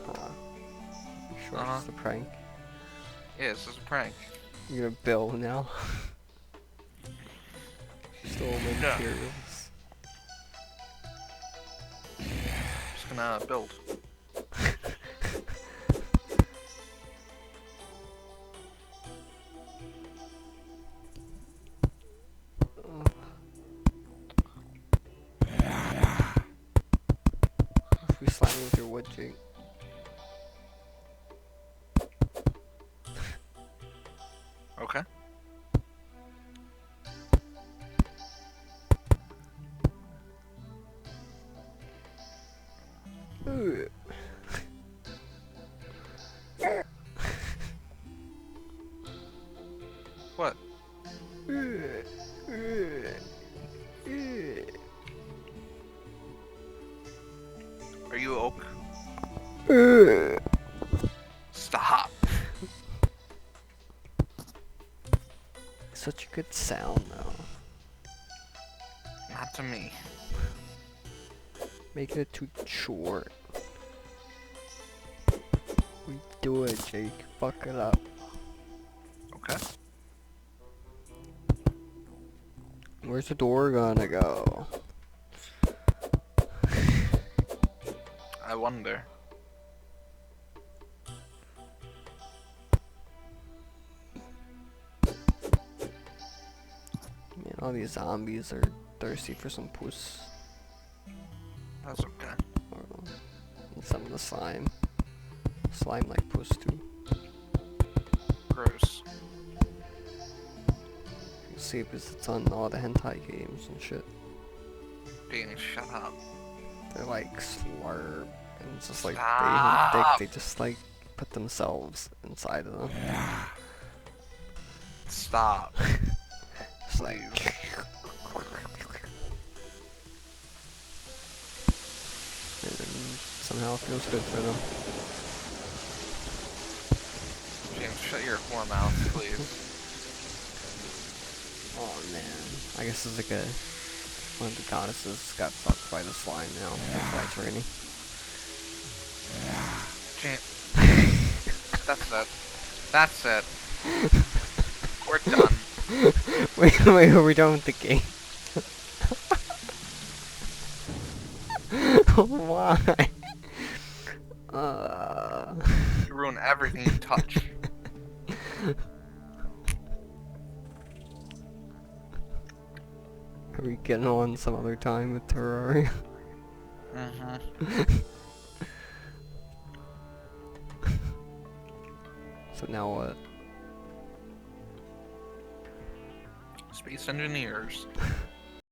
Huh. You sure it's just a prank? Yeah, this is a prank. You're gonna bill now? Stole my Yeah. materials. Just gonna build. If we slime with your wood, Jake. Okay. Ugh. What? Are you oak? Stop. Such a good sound, though. Not to me. Making it too short. We do it, Jake. Fuck it up. Okay. Where's the door gonna go? I wonder. Man, all these zombies are thirsty for some puss. That's okay. Or some of the slime. Slime like puss too. Gross. You can see because it's on all the hentai games and shit. Being shut up. They're like slurp. And it's just like Stop. they just like put themselves inside of them. Stop. It's like and somehow it feels good for them. James, shut your whore mouth, please. Oh man. I guess it's like one of the goddesses got fucked by the slime now. That's why it's raining. James. That's it. That's it. We're done. Wait, are we done with the game? Why? You ruin everything you touch. Are we getting on some other time with Terraria? So now what? Space engineers.